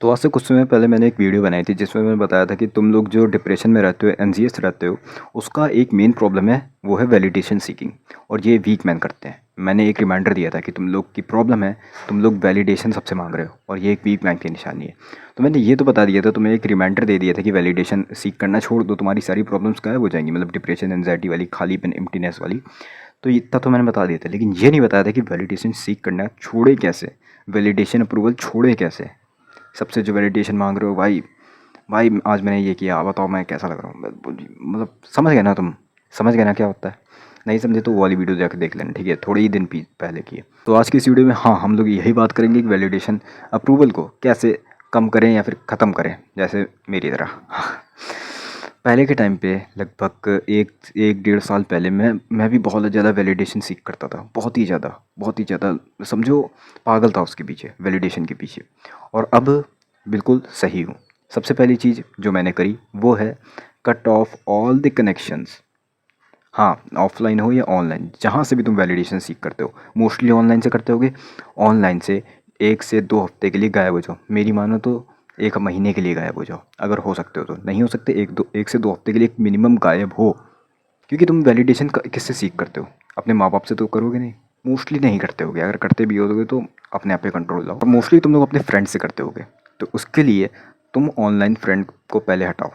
तो आज से कुछ समय पहले मैंने एक वीडियो बनाई थी जिसमें मैंने बताया था कि तुम लोग जो डिप्रेशन में रहते हो, एनजीएस रहते हो, उसका एक मेन प्रॉब्लम है, वो है वैलिडेशन सीकिंग। और ये वीक मैन करते हैं। मैंने एक रिमाइंडर दिया था कि तुम लोग की प्रॉब्लम है, तुम लोग वैलिडेशन सबसे मांग रहे हो और ये एक वीक मैन की निशानी है। तो मैंने ये तो बता दिया था, तुम्हें एक रिमाइंडर दे दिया था कि वैलिडेशन सीख करना छोड़ दो, तुम्हारी सारी प्रॉब्लम्स गायब हो जाएंगी, मतलब डिप्रेशन, एनजाइटी वाली, खालीपन, एम्प्टीनेस वाली। तो इतना तो मैंने बता दिया था, लेकिन ये नहीं बताया था कि वैलिडेशन सीख करना छोड़े कैसे, वैलिडेशन अप्रूवल छोड़े कैसे। सबसे जो वैलिडेशन मांग रहे हो, भाई भाई आज मैंने ये किया, बताओ मैं कैसा लग रहा हूँ, मतलब समझ गए ना तुम? समझ गए ना क्या होता है? नहीं समझे तो वो वाली वीडियो जाकर देख लेना, ठीक है? थोड़े ही दिन पहले की है। तो आज की इस वीडियो में हाँ, हम लोग यही बात करेंगे कि वैलिडेशन अप्रूवल को कैसे कम करें या फिर ख़त्म करें, जैसे मेरी तरह। पहले के टाइम पे लगभग एक एक डेढ़ साल पहले मैं भी बहुत ज़्यादा वैलिडेशन सीख करता था, बहुत ही ज़्यादा, समझो पागल था उसके पीछे, वैलिडेशन के पीछे। और अब बिल्कुल सही हूँ। सबसे पहली चीज़ जो मैंने करी वो है cut off all the connections. हाँ, ऑफलाइन हो या ऑनलाइन, जहाँ से भी तुम वैलिडेशन सीख करते हो, मोस्टली ऑनलाइन से करते होगे। ऑनलाइन से 1 से 2 हफ्ते के लिए गायब हो जाओ, मेरी मानो तो 1 महीने के लिए गायब हो जाओ, अगर हो सकते हो तो। नहीं हो सकते, 1 से 2 हफ्ते के लिए मिनिमम गायब हो। क्योंकि तुम वैलिडेशन किससे सीख करते हो? अपने माँ बाप से तो करोगे नहीं, मोस्टली नहीं करते होगे, अगर करते भी होगे तो अपने आप पे कंट्रोल लाओ। और मोस्टली तुम लोग अपने फ्रेंड से करते होगे। तो उसके लिए तुम ऑनलाइन फ्रेंड को पहले हटाओ,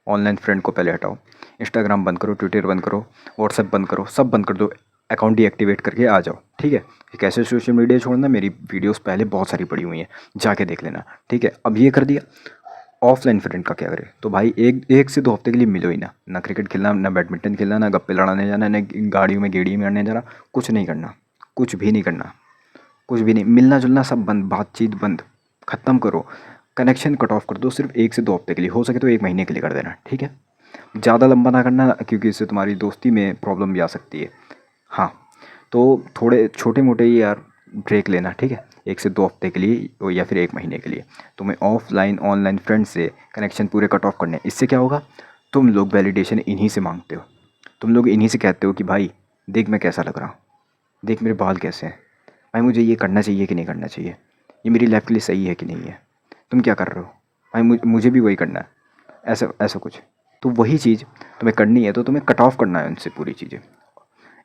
ऑनलाइन फ्रेंड को पहले हटाओ। इंस्टाग्राम बंद करो, ट्विटर बंद करो, व्हाट्सएप बंद करो, सब बंद कर दो। अकाउंट डीएक्टिवेट करके आ जाओ, ठीक है? कि कैसे सोशल मीडिया छोड़ना, मेरी वीडियोस पहले बहुत सारी पड़ी हुई हैं, जाके देख लेना, ठीक है? अब ये कर दिया। ऑफलाइन फ्रेंड का क्या करें? तो भाई 1 से 2 हफ्ते के लिए मिलो ही ना। ना क्रिकेट खेलना, ना बैडमिंटन खेलना, ना गप्पे लड़ाने जाना, ना गाड़ियों में गेड़ी में आने जाना, कुछ नहीं करना, कुछ भी नहीं करना, कुछ भी नहीं। मिलना जुलना सब बंद, बातचीत बंद, ख़त्म करो। कनेक्शन कट ऑफ कर दो, सिर्फ 1 से 2 हफ्ते के लिए, हो सके तो 1 महीने के लिए कर देना, ठीक है? ज़्यादा लंबा ना करना, क्योंकि इससे तुम्हारी दोस्ती में प्रॉब्लम भी आ सकती है। हाँ, तो थोड़े छोटे मोटे ही यार ब्रेक लेना, ठीक है? 1 से 2 हफ्ते के लिए या फिर 1 महीने के लिए तुम्हें ऑफलाइन ऑनलाइन फ्रेंड से कनेक्शन पूरे कट ऑफ करने हैं। इससे क्या होगा? तुम लोग वैलिडेशन इन्हीं से मांगते हो, तुम लोग इन्हीं से कहते हो कि भाई देख मैं कैसा लग रहा हूँ, देख मेरे बाल कैसे हैं, भाई मुझे ये करना चाहिए कि नहीं करना चाहिए, ये मेरी लाइफ के लिए सही है कि नहीं है, तुम क्या कर रहे हो, भाई मुझे भी वही करना है, ऐसा ऐसा कुछ। तो वही चीज़ तुम्हें करनी है, तो तुम्हें कट ऑफ करना है उनसे पूरी चीज़ें।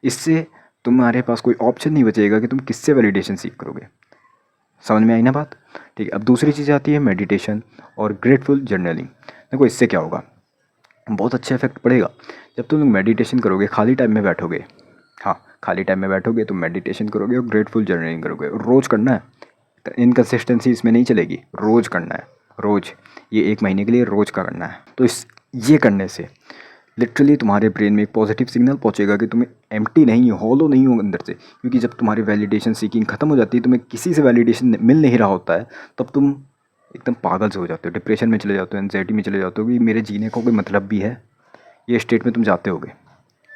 इससे तुम्हारे पास कोई ऑप्शन नहीं बचेगा कि तुम किससे वैलिडेशन सीख करोगे। समझ में आई ना बात? ठीक है। अब दूसरी चीज़ आती है मेडिटेशन और ग्रेटफुल जर्नलिंग। देखो इससे क्या होगा, बहुत अच्छा इफेक्ट पड़ेगा। जब तुम लोग मेडिटेशन करोगे, खाली टाइम में बैठोगे, हाँ खाली टाइम में बैठोगे तो मेडिटेशन करोगे और ग्रेटफुल जर्नलिंग करोगे, रोज़ करना है। इनकन्सिस्टेंसी इसमें नहीं चलेगी, रोज़ करना है, रोज़। ये 1 महीने के लिए रोज़ का करना है। तो इस ये करने से लिटरली तुम्हारे ब्रेन में एक पॉजिटिव सिग्नल पहुंचेगा कि तुम्हें एम्प्टी नहीं हो, हॉलो नहीं हो अंदर से। क्योंकि जब तुम्हारी वैलिडेशन सीकिंग ख़त्म हो जाती है, तुम्हें किसी से वैलिडेशन मिल नहीं रहा होता है, तब तुम एकदम पागल से हो जाते हो, डिप्रेशन में चले जाते हो, एंजाइटी में चले जाते हो कि मेरे जीने का कोई मतलब भी है, ये स्टेट में तुम जाते होगे,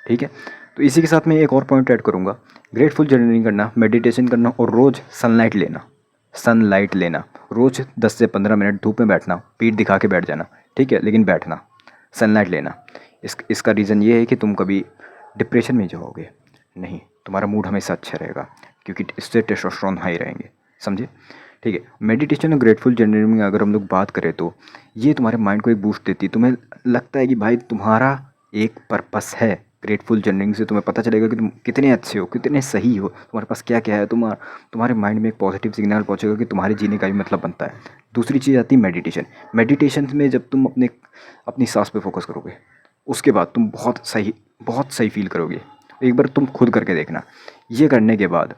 ठीक है? तो इसी के साथ मैं एक और पॉइंट ऐड करूँगा। ग्रेटफुल जर्नलिंग करना, मेडिटेशन करना और रोज़ सनलाइट लेना। सनलाइट लेना रोज़ 10 से 15 मिनट, धूप में बैठना, पीठ दिखा के बैठ जाना, ठीक है, लेकिन बैठना, सनलाइट लेना। इसका रीज़न ये है कि तुम कभी डिप्रेशन में जाओगे नहीं, तुम्हारा मूड हमेशा अच्छा रहेगा, क्योंकि इससे टेस्टोस्टेरोन हाई रहेंगे, समझे? ठीक है। मेडिटेशन और ग्रेटफुल जर्नलिंग में अगर हम लोग बात करें तो ये तुम्हारे माइंड को एक बूस्ट देती है। तुम्हें लगता है कि भाई तुम्हारा एक पर्पस है। ग्रेटफुल जर्नलिंग से तुम्हें पता चलेगा कि तुम कितने अच्छे हो, कितने सही हो, तुम्हारे पास क्या क्या है। तुम्हारे माइंड में एक पॉजिटिव सिग्नल पहुंचेगा कि तुम्हारे जीने का भी मतलब बनता है। दूसरी चीज़ आती है मेडिटेशन। मेडिटेशन में जब तुम अपनी सांस पे फोकस करोगे, उसके बाद तुम बहुत सही फील करोगे। एक बार तुम खुद करके देखना। ये करने के बाद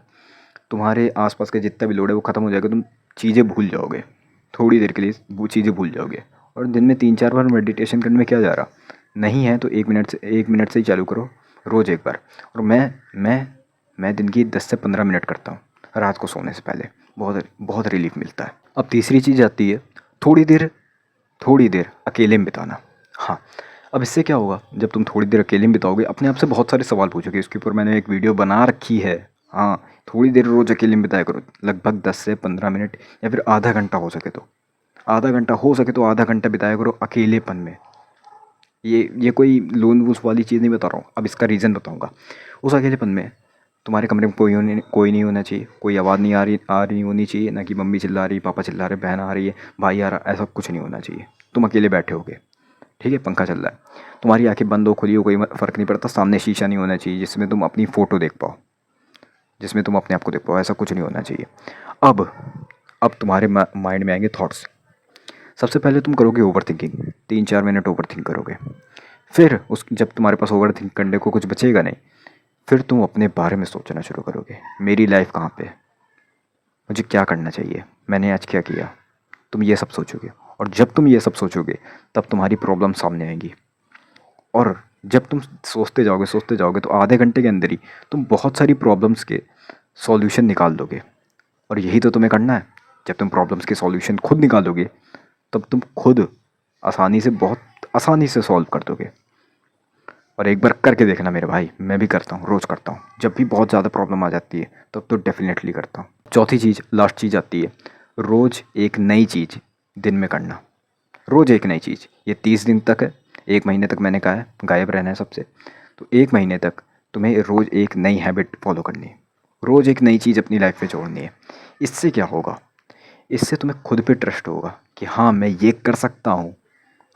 तुम्हारे आसपास के जितना भी लोड है वो ख़त्म हो जाएगा, तुम चीज़ें भूल जाओगे, थोड़ी देर के लिए वो चीज़ें भूल जाओगे। और दिन में 3-4 बार मेडिटेशन करने में क्या जा रहा, नहीं है तो 1 मिनट से ही चालू करो, रोज़ एक बार। और मैं दिन की 10 से 15 मिनट करता हूँ रात को सोने से पहले, बहुत बहुत रिलीफ मिलता है। अब तीसरी चीज़ आती है थोड़ी देर थोड़ी देर अकेले में बिताना। हाँ, अब इससे क्या होगा, जब तुम थोड़ी देर अकेले में बिताओगे, अपने आप से बहुत सारे सवाल पूछोगे, इसके ऊपर मैंने एक वीडियो बना रखी है। हाँ, थोड़ी देर रोज़ अकेले में बिताया करो, लगभग 10 से 15 मिनट, या फिर आधा घंटा हो सके तो, आधा घंटा बिताया करो अकेलेपन में। ये कोई लोन वूस वाली चीज़ नहीं बता रहा हूँ, अब इसका रीज़न बताऊँगा। उस अकेलेपन में तुम्हारे कमरे में कोई नहीं होना चाहिए, कोई आवाज़ नहीं आ रही होनी चाहिए, ना कि मम्मी चिल्ला रही, पापा चिल्ला रहे, बहन आ रही है, भाई आ रहा, ऐसा कुछ नहीं होना चाहिए। तुम अकेले बैठे होगे, ठीक है, पंखा चल रहा है, तुम्हारी आंखें बंद हो खुली हो कोई फ़र्क नहीं पड़ता। सामने शीशा नहीं होना चाहिए जिसमें तुम अपनी फ़ोटो देख पाओ, जिसमें तुम अपने आप को देख पाओ, ऐसा कुछ नहीं होना चाहिए। अब अब तुम्हारे माइंड में आएंगे थॉट्स। सबसे पहले तुम करोगे over thinking, 3-4 minute over think करोगे। फिर उस जब तुम्हारे पास ओवर थिंक करने को कुछ बचेगा नहीं, फिर तुम अपने बारे में सोचना शुरू करोगे, मेरी लाइफ कहाँ पे है, मुझे क्या करना चाहिए, मैंने आज क्या किया। तुम ये सब सोचोगे, और जब तुम ये सब सोचोगे तब तुम्हारी प्रॉब्लम सामने आएंगी। और जब तुम सोचते जाओगे तो आधे घंटे के अंदर ही तुम बहुत सारी प्रॉब्लम्स के सॉल्यूशन निकाल दोगे। और यही तो तुम्हें करना है। जब तुम प्रॉब्लम्स के सॉल्यूशन खुद निकालोगे तब तुम खुद बहुत आसानी से सॉल्व कर दोगे। और एक बार करके देखना मेरे भाई, मैं भी करता हूँ, रोज़ करता हूँ। जब भी बहुत ज़्यादा प्रॉब्लम आ जाती है तब तो डेफिनेटली करता हूँ। चौथी चीज़, लास्ट चीज़ आती है, रोज़ एक नई चीज़ दिन में करना। रोज़ एक नई चीज़, ये 30 दिन तक है, 1 महीने तक मैंने कहा है गायब रहना है सबसे। तो 1 महीने तक तुम्हें रोज़ एक नई हैबिट फॉलो करनी है, रोज़ एक नई चीज़ अपनी लाइफ में जोड़नी है। इससे क्या होगा, इससे तुम्हें खुद पे ट्रस्ट होगा कि हाँ मैं ये कर सकता हूँ,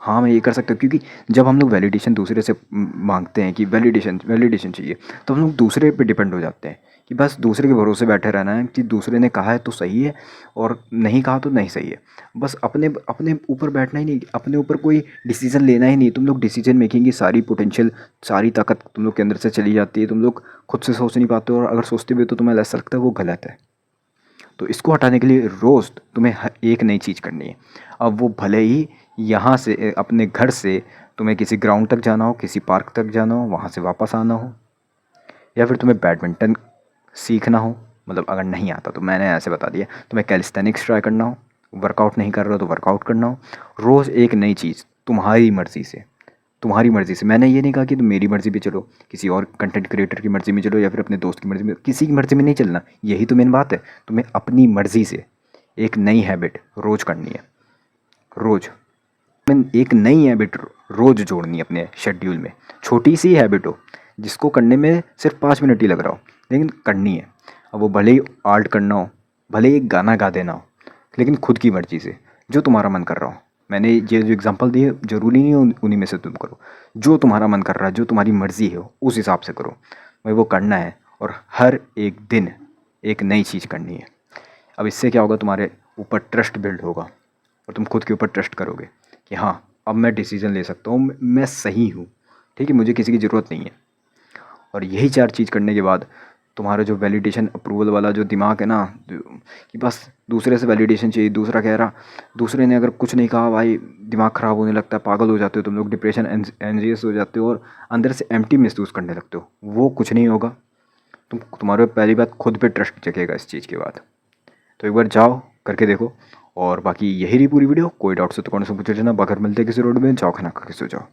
हाँ मैं ये कर सकता हूँ। क्योंकि जब हम लोग वैलिडेशन दूसरे से मांगते हैं कि वैलिडेशन चाहिए, तो हम लोग दूसरे पे डिपेंड हो जाते हैं कि बस दूसरे के भरोसे बैठे रहना है कि दूसरे ने कहा है तो सही है और नहीं कहा तो नहीं सही है। बस अपने अपने ऊपर बैठना ही नहीं, अपने ऊपर कोई डिसीजन लेना ही नहीं। तुम लोग डिसीजन मेकिंग की सारी पोटेंशियल, सारी ताकत तुम लोग के अंदर से चली जाती है। तुम लोग खुद से सोच नहीं पाते हो, और अगर सोचते भी हो तो तुम्हें ऐसा लगता है वो गलत है। तो इसको हटाने के लिए रोज़ तुम्हें एक नई चीज़ करनी है। अब वो भले ही यहाँ से अपने घर से तुम्हें किसी ग्राउंड तक जाना हो, किसी पार्क तक जाना हो, वहाँ से वापस आना हो, या फिर तुम्हें बैडमिंटन सीखना हो, मतलब अगर नहीं आता तो मैंने ऐसे बता दिया, तुम्हें कैलिस्थेनिक्स ट्राई करना हो, वर्कआउट नहीं कर रहे हो तो वर्कआउट करना हो। रोज़ एक नई चीज़ तुम्हारी मर्ज़ी से, तुम्हारी मर्ज़ी से। मैंने ये नहीं कहा कि तुम मेरी मर्ज़ी पे चलो, किसी और कंटेंट क्रिएटर की मर्ज़ी में चलो, या फिर अपने दोस्त की मर्ज़ी में, किसी की मर्ज़ी में नहीं चलना। यही तो मेन बात है, तुम्हें अपनी मर्ज़ी से एक नई हैबिट रोज़ करनी है। रोज़ में एक नई हैबिट रोज़ जोड़नी है अपने शेड्यूल में। छोटी सी हैबिट हो जिसको करने में सिर्फ 5 मिनट ही लग रहा हो, लेकिन करनी है। अब वो भले ही आर्ट करना हो, भले ही एक गाना गा देना हो, लेकिन खुद की मर्ज़ी से, जो तुम्हारा मन कर रहा हो। मैंने ये जो एग्जांपल दिए ज़रूरी नहीं उन्हीं में से तुम करो, जो तुम्हारा मन कर रहा है, जो तुम्हारी मर्ज़ी है उस हिसाब से करो। भाई वो करना है, और हर एक दिन एक नई चीज़ करनी है। अब इससे क्या होगा, तुम्हारे ऊपर ट्रस्ट बिल्ड होगा, और तुम खुद के ऊपर ट्रस्ट करोगे कि हाँ अब मैं डिसीज़न ले सकता हूँ, मैं सही हूँ, ठीक है, मुझे किसी की ज़रूरत नहीं है। और यही 4 चीज़ करने के बाद तुम्हारा जो वैलिडेशन अप्रूवल वाला जो दिमाग है ना, कि बस दूसरे से वैलिडेशन चाहिए, दूसरा कह रहा, दूसरे ने अगर कुछ नहीं कहा, भाई दिमाग ख़राब होने लगता है, पागल हो जाते हो तुम लोग, डिप्रेशन एंजियस हो जाते हो, और अंदर से एम्प्टी महसूस करने लगते हो। वो कुछ नहीं होगा। तुम्हारे पहली बात खुद पे ट्रस्ट जगेगा इस चीज़ के बाद। तो एक बार जाओ करके देखो। और बाकी यही रही पूरी वीडियो। कोई डाउट्स हो तो कौन से पूछ लेना। बाहर मिलते हैं किसी रोड में, जाओ खाना खा के सो जाओ।